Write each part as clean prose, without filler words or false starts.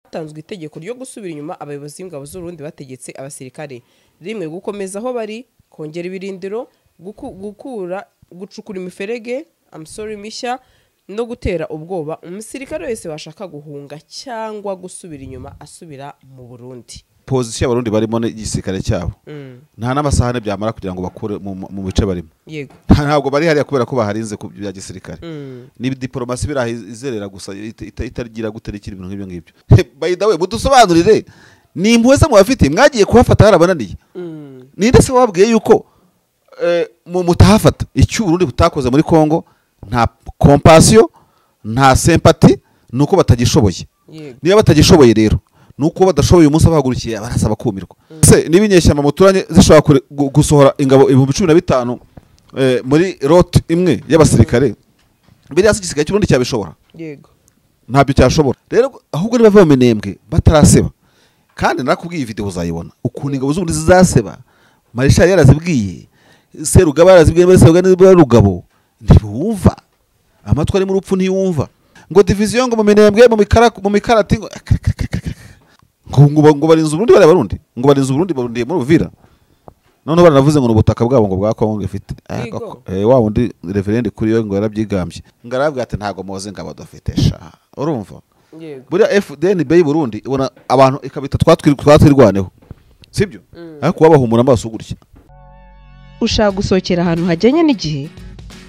hatanzwe itegeko ryo gusubira inyuma abayobozi b'ingabo z'u Burundi bategetse abasirikare rimwe gukomeza aho bari, kongera ibirindiro, gucukura imiferege mishya no gutera ubwoba umusirikare wese washaka guhunga cyangwa gusubira inyuma asubira mu Burundi. Position y'abarundi barimo n'igisirikare cyabo nta n'amasahane byamara kugira ngo bakure mu bice barimo. Yego, ntabwo bari hariya kubera ko baharinze ku bya gisirikare. Ni diplomasi birahizerera gusa itagira guterekira ibintu nk'ibyo ngibyo. By the way, mudusobanurire ni impuhwe mu bafite mwagiye kuhafata harabananiye. Ninde se wabwiye yuko mu mutahafata icyo Burundi butakoze muri Kongo nta compassion nta sympathy nuko batagishoboye. Niba batagishoboye rero nuko badashoboye umunsi abahagurukiye barasaba kumirwa. Se nibinyeshyamba muturanye zishobora gusohora ingabo 15,000 muri route imwe y'abasirikare biriya sigisigaye cy'urundi cyabishobora. Yego, ntabyo cyashobora. Rero ahubwo ni bava mu minembwe bataraseba. Kandi nakubwiye video uzayibona ukuntu ingabo z'ubundi zizaseba. Marshal yarazibwiye, Serugaba yarazibwiye, muri Serugaba n'Rugabo ntibumva, amatwi ari mu rupfu ntiyumva. Ngo division ngo mu minembwe mu mikarati ngo barinze Burundi bari barundi, ngo barinze Burundi barundiye muri Uvira. None baranavuze ngo n'ubutaka bwabo ngo bwa Kongo ifite. Wa wundi referende kuri yo ngo yarabyigambye. Ngarabwa ati ntago moze ngabo dafite sha. Urumva? Yego. Buriya FDNB y'u Burundi ubona abantu ikabita twatwirwaneho. Sibyo? Ariko wabahumura amaso gutya. Ushaka gusohokera ahantu hajyanye n'igihe,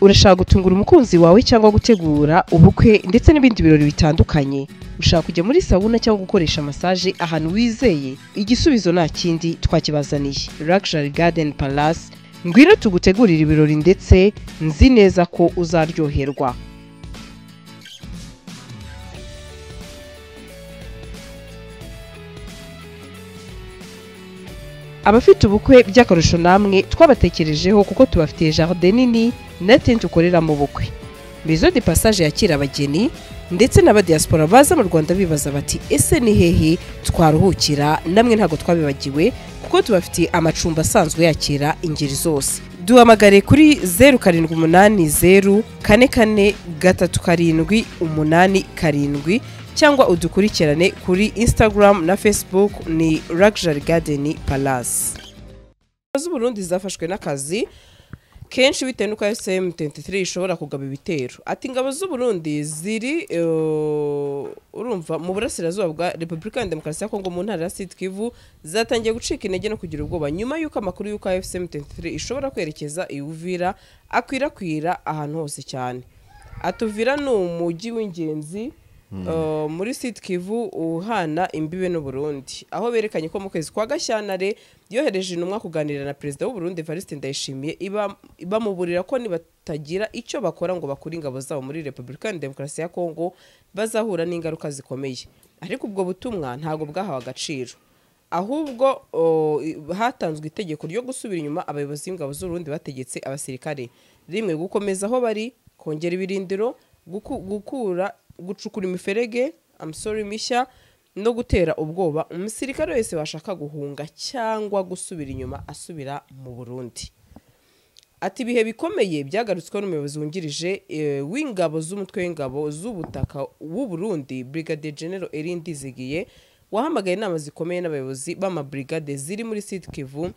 urashaka gutungura umukunzi wawe cyangwa gutegura ubukwe ndetse n'ibindi birori bitandukanye, ushaka kujya muri sauna cyangwa gukoresha massage ahantu wizeye, igisubizo nta kindi twakibazaniye. Luxury Garden Palace, ngwino tugutegurira ibirori ndetse nzi neza ko uzaryoherwa. Abafite ubukwe by'akarusho namwe twabatekerejeho kuko tubafitiye jardin nini na tent ukorera mu bukwe. Maison de Passage yakira abageni ndetse n'abadiaspora baza mu Rwanda bibaza bati ese ni hehe twaruhukira, namwe ntago twabibagiwe kuko tubafitiye amacumbi asanzwe yakira ingeri zose. Duhamagare kuri 0780 44 3 8 cyangwa udukurikirane kuri Instagram na Facebook ni Luxury Garden Palace. Z'u Burundi zafashwe n'akazi kenshi bitewe nuko SM23 ishobora kugaba ibitero. Ati ingabo z'u Burundi ziri urumva mu burasirazuba bwa Republika ya Demokarasi ya Kongo mu ntara ya Sud Kivu zatangiye gucika intege no kugira ubwoba nyuma yuko amakuru yuko SM23 ishobora kwerekeza Uvira akwirakwira ahantu hose cyane. Atuvira ni umujyi w'ingenzi muri Sud Kivu uhana imbibe no Burundi, aho berekanye ko mu kwezi kwa Gashyantare yohereje intumwa kuganira na Perezida w'u Burundi Evariste Ndayishimiye ibamuburira ko nibatagira icyo bakora ngo bakuri ingabo zabo muri Republika ya Demokarasi ya Kongo bazahura n'ingaruka zikomeye. Ariko ubwo butumwa ntago bwahawe agaciro, ahubwo hatanzwe itegeko ryo gusubira inyuma abayobozi b'ingabo z'u Burundi bategetse abasirikare rimwe gukomeza aho bari, kongera ibirindiro, gucukura imiferege mishya no gutera ubwoba umusirikare wese washaka guhunga cyangwa gusubira inyuma asubira mu Burundi. Ati ibihe bikomeye byagarutswe n'umuyobozi wungirije w'ingabo z'umutwe w'ingabo z'ubutaka w'u Burundi Brigadier General Erindi Zigiye wahamagaye inama zikomeye n'abayobozi b'amabrigade ziri muri Sud Kivu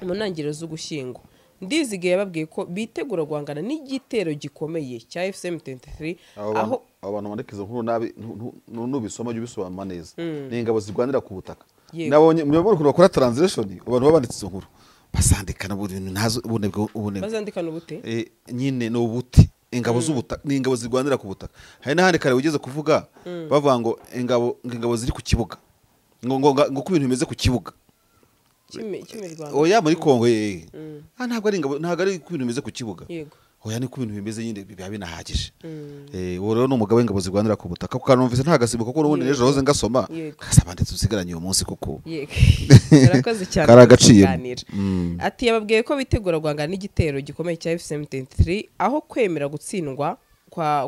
mu ntangiriro z'Ugushyingo. Ndizigiye yababwiye ko bitegura guhangana n'igitero gikomeye cya SM23 aho abantu bandekiza nkuru nabi n'ubisoma by'ubisobanura neza. Ni ingabo zirwanira ku butaka. Nabonye muyobora kuno kora translation abantu babanditse nkuru basandikana ibintu ntazo ubunebwe bazandikana ubute nyine no buti ingabo z'ubutaka ni ingabo zirwanira ku butaka. Hari n'ahandi kare ugeze kuvuga bavuga ngo ingabo ziri ku kibuga ngo ku bintu bimeze ku kibuga oya muri Kongo ntabwo ari ingabo ntabwo ari ku bintu bimeze ku kibuga. Yego, oya ni ku bintu bimeze nyine biba binahagije. Uwo rero n'umugabo w'ingabo zirwanira ku butaka kuko numvise ntagasibuka kuko n'ubundi ejo hoze ngasoma kasabanditse usigaranye uyu munsi kuko yarakoze cyane karagaciye. Ati yababwiye ko bitegura guhangana n'igitero gikomeye cya SM23 aho kwemera gutsindwa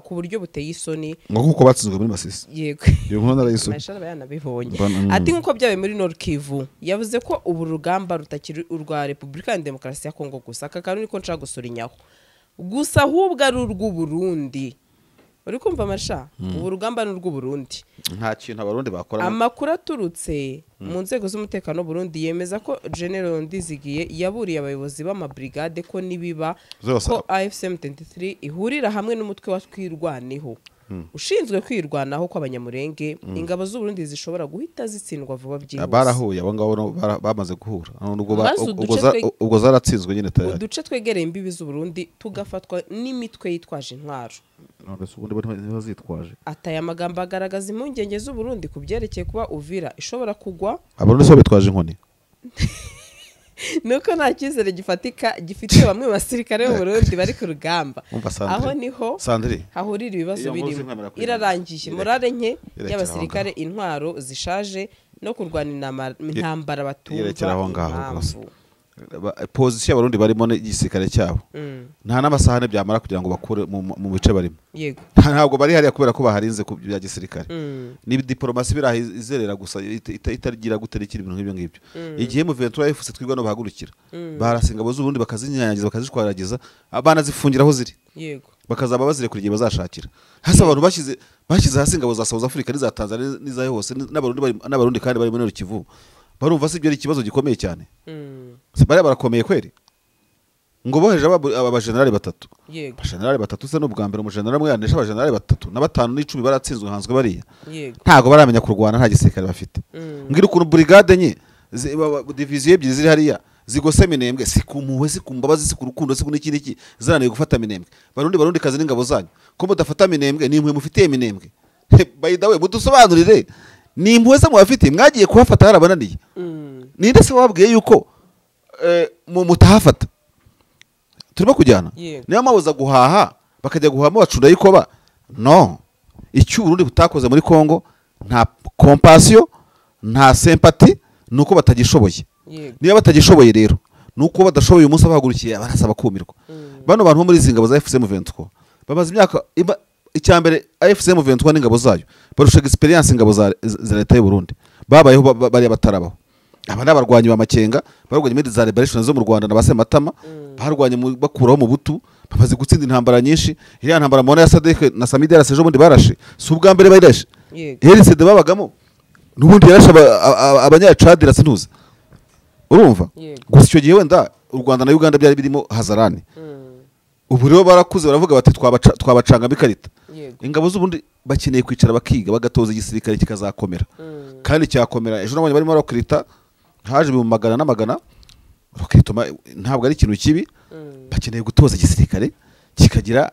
ku buryo buteye isoni nkuko batsinzwe muri Masisi. Yego, iyo nkuru narayisomye nashara bayanabibonye. Ati nkuko byabaye muri Nord Kivu yavuze ko ubu rugamba rutakiri urwa Republika ya Demokarasi ya Kongo gusa, aka kantu niko nshaka gusorinyaho gusa ahubwo ari urw'u Burundi uri kumva Masha ubu rugamba n'urw'u Burundi nta kintu abarundi bakora amakuru aturutse mu nzego z'umutekano Burundi yemeza ko General Ndizigiye yaburiye abayobozi b'amabrigade ko nibiba ko AFCM 23 ihurira hamwe n'umutwe wa twirwaneho ushinzwe kwirwanaho kw'abanyamurenge ingabo z'u Burundi zishobora guhita zitsindwa vuba byihuse barahuye abo ngabo bamaze guhura ubwo zaratsinzwe nyine tayari uduce twegereye imbibi z'u Burundi tugafatwa n'imitwe yitwaje intwaro none se ubundi bazitwaje ataya amagambo agaragaza impungenge z'u Burundi kubyerekeye kuba Uvira ishobora kugwa abarundi so bitwaje inkoni nuko nta cyizere gifatika gifite bamwe basirikare b'u Burundi bari ku rugamba aho niho hahurira ibibazo birimo irarangiye morale nke y'abasirikare intwaro zishaje no kurwana intambara batumva position y'abarundi barimo n'igisirikare cyabo nta n'amasahane byamara kugira ngo bakure mu bice barimo yego ntabwo bari hariya kubera ko baharinze ku bya gisirikare ni diplomasi birahizerera gusa itagira guterekira ibintu nk'ibyo ngibyo igihe mu Ventura yifuse twigwa no bahagurukira barasinga bozo ubundi bakazinyanyagiza bakazishwaragiza abana zifungira aho ziri yego bakazaba bazire kuri gihe bazashakira hasa abantu bashize hasi ingabo za South Africa n'iza Tanzania n'iza hose n'abarundi kandi bari muri Kivu barumva se ibyo ari ikibazo gikomeye cyane bari barakomeye kweri ngo boheje aba generali batatu yego generali batatu se n'ubwa mbere umujenerali umwe yanesha aba generali batatu na 5 n'10 baratsinzwe hanzwe bariya yego ntago baramenya kurwana nta gisirikare bafite ngira ukuntu brigade nye division ebyiri ziri hariya zigose minembwe sikumuwe sikumbabazi sikurukundo sikuniki zananiye gufata minembwe barundi kazi n'ingabo zanyu ko mudafata minembwe ni imwe mufitiye minembwe by the way mudusobanurire ni impuhwe se mwafite mwagiye kuhafata harabananiye ninde se wabwiye yuko mu mutahafata turimo kujyana niyo mabuza guhaha bakajya guhama bacunda yikoba no icyo Burundi butakoze muri Kongo nta compassion nta sympathy nuko batagishoboye niba batagishoboye rero nuko badashoboye umunsi abahagurukiye barasaba kumirwa bano bantu muri zingabo za FCM 23 bamaze imyaka icyambere AFCM 23 n'ingabo zayo barusha experience ingabo za leta y'u Burundi babayeho bari batarabaho aba n'abarwanyi b'amakenga barwanye muri za liberation zo mu Rwanda na basematama barwanye bakuraho mu butu bamaze gutsinda intambara nyinshi iriya ntambara mona ya Sadek na Samidera sejo bundi barashe si ubwa mbere bayirashe RCD babagamo n'ubundi yarashe abanyacadira sintuza urumva gusa icyo gihe wenda u Rwanda na Uganda byari birimo hazarani ubu rero barakuze baravuga bati twabacanga bikarita ingabo z'ubundi bakeneye kwicara bakiga bagatoza igisirikare kikazakomera kandi cyakomera ejo nabonye barimo barakirita haje mu magana n'amagana bakituma ntabwo ari ikintu kibi bakeneye gutoza igisirikare kikagira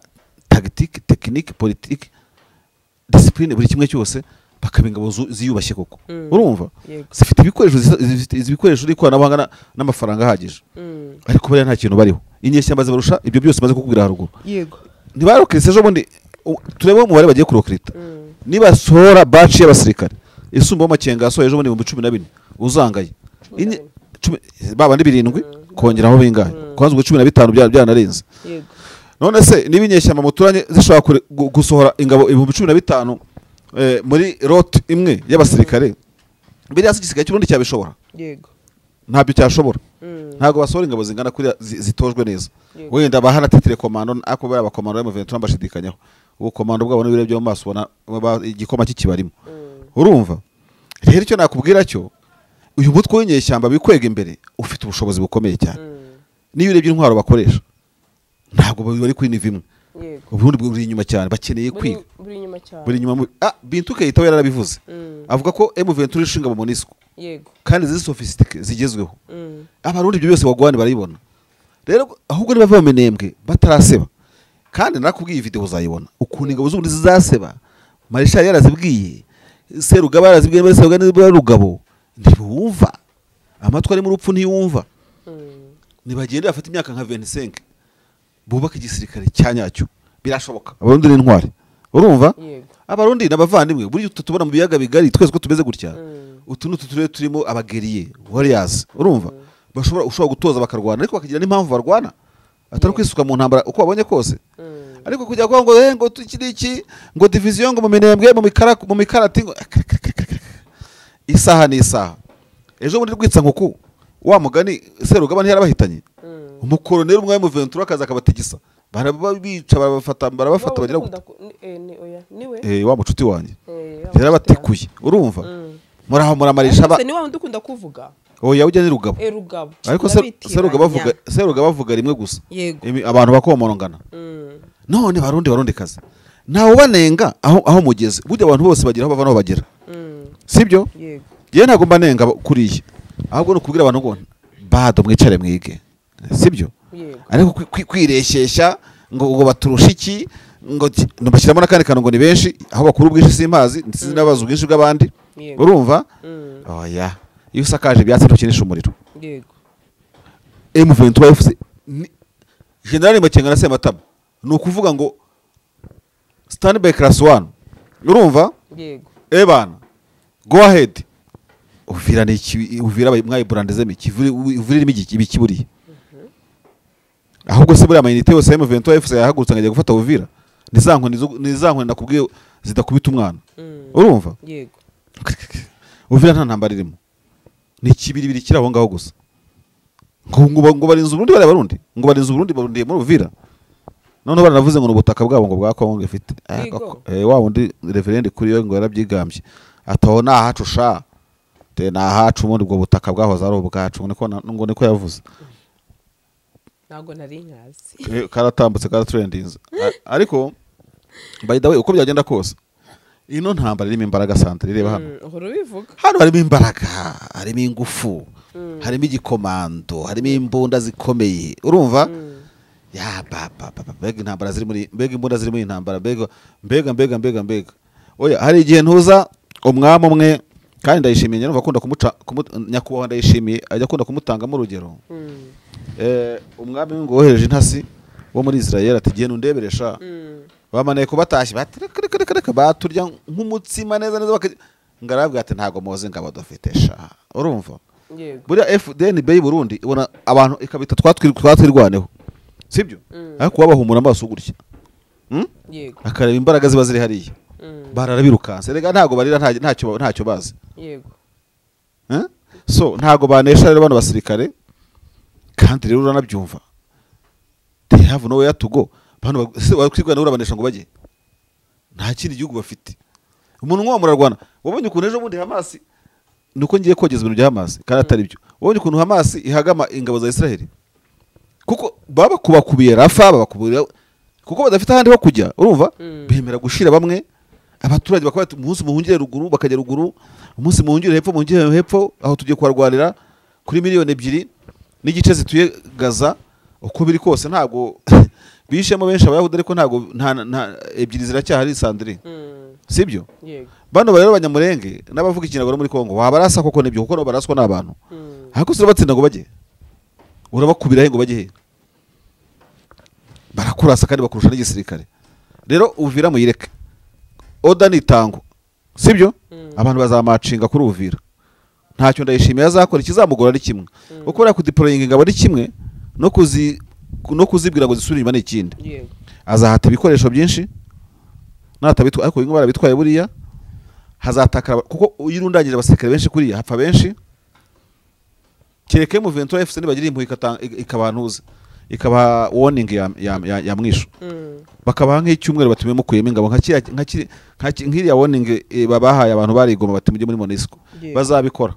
tactique technique politique discipline buri kimwe cyose bakaba ingabo ziyubashye koko urumva zifite ibikoresho n'ikoranabuhanga n'amafaranga ahagije ariko bari nta kintu bariho inyeshyamba zibarusha ibyo byose maze kukubwira haruguru yego ntibarokirisa ejo bundi turebe umubare bagiye kurokirita niba sohora batch y'abasirikare isumba w'amakenga yasohoye ejo bundi mu 14 uzangaye baba ndi 7 kongeraho bingahe kwanzwe 15 byanarenze yego none se niba inyeshyamba muturanye zishobora gusohora ingabo 15 muri route imwe y'abasirikare biriya sigisigaye cy'urundi cyabishobora yego ntabyo cyashobora ntago basohora ingabo zingana kuri zitojwe neza wenda bahana titire commando ako bari abakomando ya Ventura mbashidikanyaho ubu commando bwabo n'ibire byo mu maso ubona igikoma cy'ikibarimo urumva rero icyo nakubwira cyo uyu mutwe w'inyeshyamba bikwega imbere ufite ubushobozi bukomeye cyane niyo urebye intwaro bakoresha ntabwo bari kuri nivimwe ubundi buri inyuma cyane bakeneye kwiga buri inyuma Bintu Keita yarabivuze avuga ko M23 ishinga mu Monisco yego kandi zizi sophisticated zigezweho abarundi ibyo byose bagwane barayibona rero ahubwo ni bava menembwe bataraseba kandi nakubwiye iyi video uzayibona ukuntu ingabo z'ubundi zizaseba Marshal yarazibwiye Serugaba yarazibwiye muri Serugaba ntibumva amatwa ari mu rupfu ntiyumva nibagende bafite imyaka nka 25 bubaka igisirikare cyanyacyo birashoboka abarundi n'intwari urumva abarundi n'abavandimwe buri tutubona mu biyaga bigari twese ko tumeze gutya utunutu turimo abageriye warriors urumva ushobora gutoza bakarwana ariko bakagira n'impamvu barwana atari kwisuka mu ntambara uko babonye kose ariko kujya kwa ngo tukiriki ngo division ngo mu minembwe mu mikarati ngo isaha n'isaha ejo bundi rwitsa nkuku wa mugani Serugaba ntiyarabahitanye umukoroneri umwe mu Ventura akaza akabategisa barabica barabafata bagira wa mucuti wanjye yarabatikuye urumva muraho muramarisha ni wa ndukunda kuvuga oya ujya ni Rugabo ariko Serugabo bavuga rimwe gusa abantu bakomorongana none barundi kazi nawe banenga aho mugeze burya abantu bose bagira aho bava naho bagera sibyo je ntago mbanenga kuriye ahubwo no kubwira abantu ngo bado mwicare mwige sibyo ariko kwireshyeshya ngo baturusha iki ngo bashyiramo nakandi kantu ngo ni benshi aho bakuru ubwinshi simpazi ndetse n'abazu ubwinshi bw'abandi urumva oya iyo usakaje ibyatsi ntukinisha umuriro yego M23 FC General Makenga na Sematama ni ukuvuga ngo stand by class 1 urumva yego ebana go ahead uvira ni uvira mwaye brandezeme uvira imigi ibikiburiye ahubwo se buri amayinite yose M23 FC yahagurutse ngaje gufata uvira nizankwe nakubwiye zidakubita umwana urumva yego uvira nta ntambara irimo ni kibiri kiraho ngaho gusa ngo barinze Burundi bari barundi ngo barinze Burundi barundiye muri uvira none baranavuze ngo n'ubutaka bwabo ngo bwa Kongo ifite wa wundi referende kuri yo ngo yarabyigambye ataho nahacu sha te nahacu muri ubwo butaka bwahoze ari ubwacu ngo niko yavuze ntago nari nkazi karatambutse karatrendinze ariko by the way uko byagenda kose ino ntambara irimo imbaraga santre ireba hano hano harimo imbaraga harimo ingufu harimo igikomando harimo imbunda zikomeye urumva ya baba bega intambara ziri muri bega imbunda ziri muri intambara bega oya hari igihe ntuza umwami umwe kandi ndayishimiye numva akunda kumuca nyakubaho ndayishimiye ajya akunda kumutanga mu rugero umwami ngo wohereje intasi wo muri Israel ati gihe nundeberesha bamaneye kubatashye baturya nk'umutsima neza ngarabwa ati ntago moze ngabo dufite sha urumva buriya FDN Bay Burundi ubona abantu ikabita twatwirwaneho sibyo ariko wabahumura amaso gutya yego akareba imbaraga ziba ziri hariya bararabirukanse rega ntago barira ntacyo bazi yego so ntago banesha rero bano basirikare kandi rero uranabyumva they have nowhere to go bano bakwirwana urabanesha ngo baje nta kindi gihugu bafite umuntu nko murarwana wabonye ukuntu ejo bundi Hamas nuko ngiye kogeza ibintu bya Hamas kandi atari byo wabonye ukuntu Hamas ihagama ingabo za Israel kuko baba kubakubiye Rafa babakubira kuko badafite ahandi ho kujya urumva bemera gushira bamwe abaturage bakaba umunsi muhungire ruguru bakajya ruguru umunsi muhungire hepfo aho tugiye kwarwanira kuri miliyoni 2 n'igice zituye Gaza uko biri kose ntago bishemo benshi abayahudi ariko ntago nta ebyiri ziracyahari Sandrine sibyo bano rero abanyamurenge n'abavuga ikinagoro muri Kongo wabarasa koko nibyo kuko no baraswa n'abantu ariko sura batsinda ngo baje urabakubira he ngo baje he barakurasa kandi bakurusha n'igisirikare rero uvira muyireke oda nitango sibyo abantu bazamacinga kuri uvira ntacyo ndayishimiye azakora ikizamugora ari kimwe uko ra kudeploying ingabo ari kimwe no kuzibwira ngo zisubire inyuma n'ikindi azahata ibikoresho byinshi natabitwa ariko ingo barabitwaye buriya hazatakara kuko uyirundangije abasirikare benshi kuriya hapfa benshi kereke mu 23 FC nibagira impu ikabantuza ikaba warning ya mwisho bakabaha nk'icyumweru batume mukuyemo ingabo nk'iriya warning babahaye abantu barigoma bati mujye muri Monisco bazabikora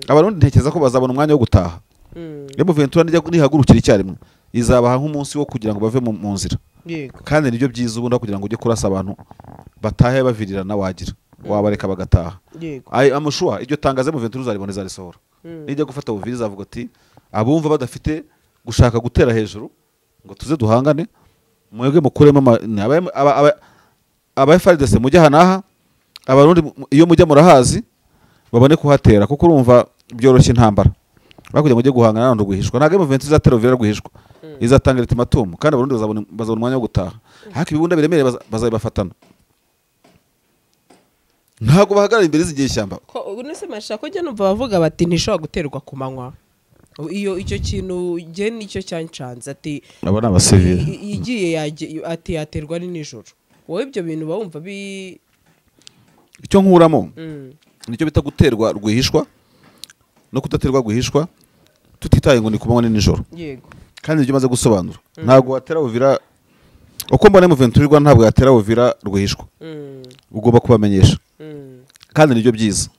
abarundi ntekereza ko bazabona umwanya wo gutaha mu 23 nihagurukira icyarimwe izabaha nk'umunsi wo kugira ngo bave mu nzira kandi nibyo byiza ubundi kugira ngo ujye kurasa abantu batahe bavirirana wagira wabareka bagataha amushwa iryo tangaze mu 23 uzaribone zarisohora nijya gufata ubuviri zavuga ati abumva badafite gushaka gutera hejuru ngo tuze duhangane mwebwe mukuremo aba FARDC mujya hanaha abarundi iyo mujya murahazi babone kuhatera kuko urumva byoroshye intambara bakujya mujye guhangana n'abantu guhishwa ntago mu 23 izatera uvira guhishwa izatanga ultimatum kandi abarundi bazabona umwanya wo gutaha haka ibibunda biremere bazabibafatana ntago bahagarara imbere z'igihe ishyamba ko unese mashaka ko numva bavuga bati ntishobora guterwa ku manywa iyo icyo kintu je nicyo cyancanze ati abana abasivile igiye ati yaterwa ni nijoro wowe ibyo bintu bawumva icyo nkuramo nicyo bita guterwa rwihishwa no kudaterwa rwihishwa tutitaye ngo ni kumanywa ni nijoro yego kandi ibyo maze gusobanura ntago watera uvira uko mbona M23 ntabwo yatera Uvira rwihishwa ugomba kubamenyesha kandi nibyo byiza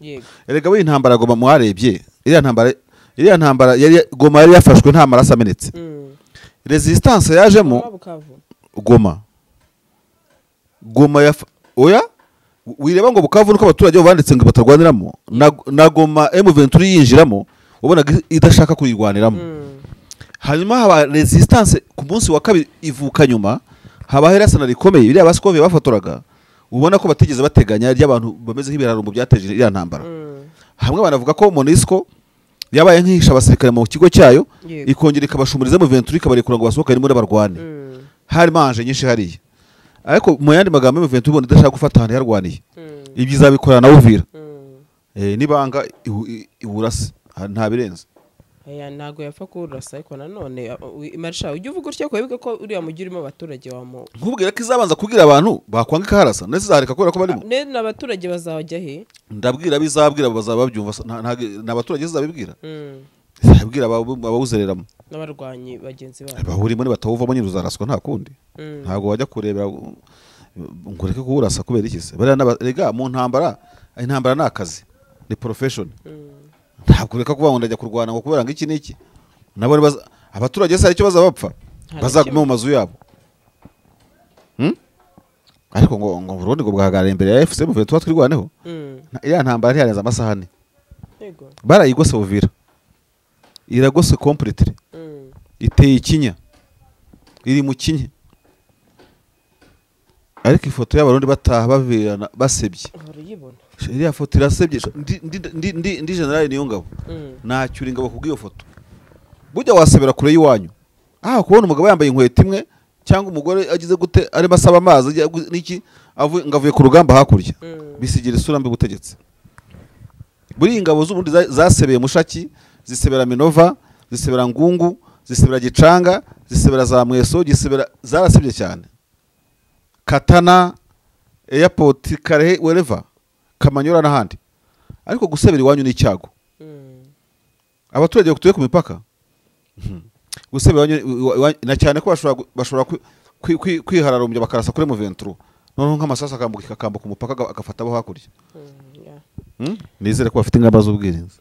erega we intambara Goma mwarebye iriya ntambara yari Goma yari yafashwe nta maraso amenetse resistance yajemo Goma oya wireba ngo Bukavu nuko abaturage banditse ngo batarwaniramo na Goma M23 yinjiramo ubona idashaka kuyirwaniramo hanyuma haba resistance ku munsi wa kabiri ivuka nyuma haba herasana rikomeye biriya basikove bafotoraga ubona ko batigeze bateganya ry'abantu bameze nk'ibiraro mu byateje iriya ntambara hamwe banavuga ko MONUSCO yabaye nk'isha abasirikare mu kigo cyayo ikongera ikabashumuriza M23 ikabarekura ngo basohoke muri barwane hari manje nyinshi hariya ariko mu yandi magambo M23 ubona idashaka gufata ahantu yarwaniye ibyo izabikora na Uvira nibanga iburase nta birenze ntago yapfa kurasa ariko nanone Marisha ujye uvuga utyo kwebwe ko uriya mugira urimo abaturage wamo nkubwira ko izabanza kubwira abantu bakwanga ikarasa ndetse zahareka kubera ko barimo n'abaturage bazajya he ndabwira bizabwira bazababyumva n'abaturage zizabibwira zabwira abawuzereramo n'abarwanyi bagenzi babo bahuri muri batawuvamo nyine uzaraswa nta kundi ntago wajya kurebera ngureke kuburasa kubera ikise rega mu ntambara nakazi ni profession ntabwo reka kuba ndajya kurwana ngo kubera ngo iki niki nabo abaturage se icyo bazabapfa bazaguma mu mazu yabo ariko ngo Burundi ngo bwahagara imbere ya FC mu vetu twirwaneho iriya ntambara ntiyarenza amasahane yego barayigose Uvira iragose completely iteye ikinya iri mu kinye ariko ifoto y'abarundi bataha bavirana basebye iriya foto irasebye ndi general niyo ngabo nacyura ingabo kubwiyo foto bujya wasebera kure yiwanyu kubona umugabo yambaye inkweto imwe cyangwa umugore agize gute ari basaba amazi niki ngavuye ku rugamba hakurya bisigira isura mbi butegetse buri ingabo z'ubundi zasebeye Mushaki zisebera Minova zisebera Ngungu zisebera Gicanga zisebera za Mweso gisebera zarasebye cyane Katana airport Karehe wherever Kamanyora n'ahandi ariko gusebera iwanyu n'icyago abaturage bakutuye ku mipaka gusebera na cyane ko bashobora kwihararumbya bakarasa kuri M23 none nk'amasasa akambuka umupaka agafata abo hakurya nizere ko bafite ingamba z'ubwirinzi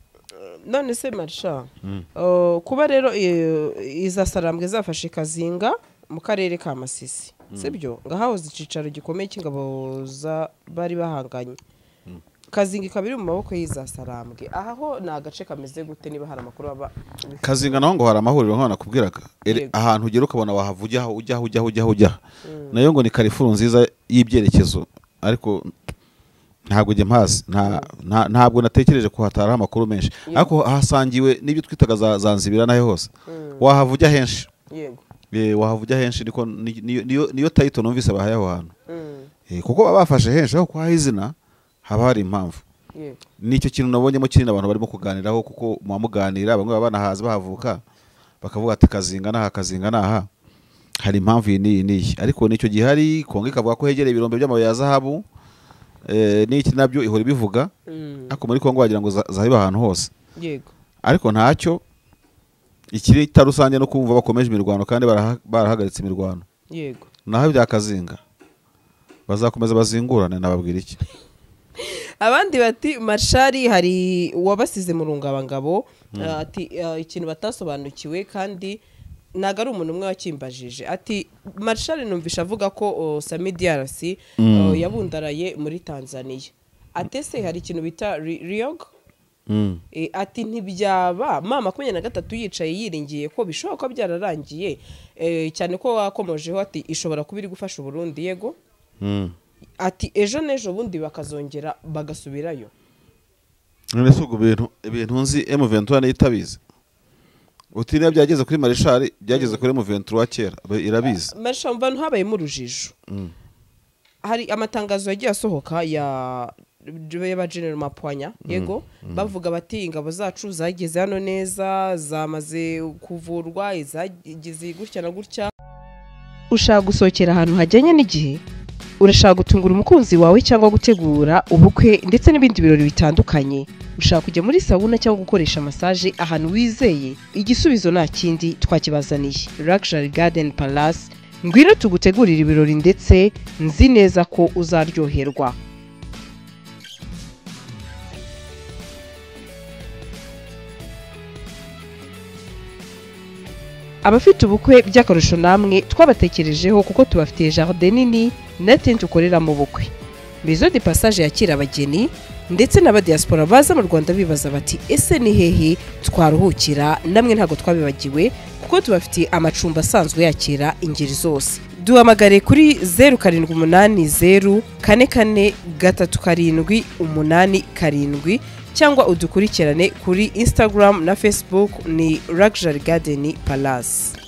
none se Marisha kuba rero iza Sarambwe zafashe Kazinga mu karere ka Masisi sibyo ngahahoze icicaro gikomeye cy'ingabo bari bahanganye Kazinga kabiri mu maboko y'iza Sarambwe aho na agace kameze gute niba hari amakuru aba Kazinga naho ngo hari amahuriro nkana kubwiraga ahantu ugera ukabona wahavujyaho ujya nayo ngo ni Karifuru nziza y'ibyerekezo ariko ntabwo jye mpazi ntabwo natekereje ko hatara amakuru menshi ariko hasangiwe n'ibyo twitaga Zanzibira nayo hose wahavujya henshi yego wahavujya henshi niko niyo title numvise bahaye aho hantu kuko babafashe henshi aho kwa izina haba hari impamvu nicyo kintu nabonyemo kinini abantu barimo kuganiraho kuko muamuganira bamwe babanahaza bahavuka bakavuga ati Kazinga naha hari impamvu iyi ariko nicyo gihari Kongo ikavuga ko hegereye ibirombe by'amabuye ya zahabu n'iki nabyo ihora bivuga ariko muri Kongo wagira ngo zahiba ahantu hose yego ariko ntacyo ikiri tarusange no kumva bakomeje imirwano kandi barahagaritse imirwano yego naho bya Kazinga bazakomeza bazingurane nababwira iki abandi bati Marshali hari wabasize mu rungabangabo ati ikintu batasobanukiwe kandi naga ari umuntu umwe wakimbajije ati Marshali numvisha avuga ko Sami DRC yabundaraye muri Tanzania atese hari ikintu bita Riog ati ntibyaba mama 23 yicaye yiringiye ko bishoboka ko byararangiye cyane ko wakomojeho ati ishobora kubiri gufasha Burundi yego ati ejo nejo bundi bakazongera bagasubirayo none sugo ibintu nzi M23 n'itabize utiriya byageze kuri Marshali byageze kuri M23 kera irabize Marshali mva ntabaye mu rujijo hari amatangazo yagiye asohoka ya General Mapwanya yego bavuga bati ingabo zacu zageze hano neza zamaze kuvurwa izagize gutya na gutya ushaka gusohokera ahantu hajyanye n'igihe urashaka gutungura umukunzi wawe cyangwa gutegura ubukwe ndetse n'ibindi birori bitandukanye ushaka kujya muri sauna cyangwa gukoresha massage ahantu wizeye igisubizo nta kindi twakibazaniye Luxury Garden Palace ngwino tugutegurira ibirori ndetse nzi neza ko uzaryoherwa. Abafite ubukwe by'akarusho namwe twabatekerejeho kuko tubafitiye jardin nini na tente ukorera mu bukwe. Maison de Passage yakira abageni ndetse n'abadiaspora baza mu Rwanda bibaza bati ese ni hehe twaruhukira, namwe ntago twabibagiwe kuko tubafitiye amacumbi asanzwe yakira ingeri zose. Duhamagare kuri 0784438787 cyangwa udukurikirane kuri Instagram na Facebook ni Luxury Garden Palace.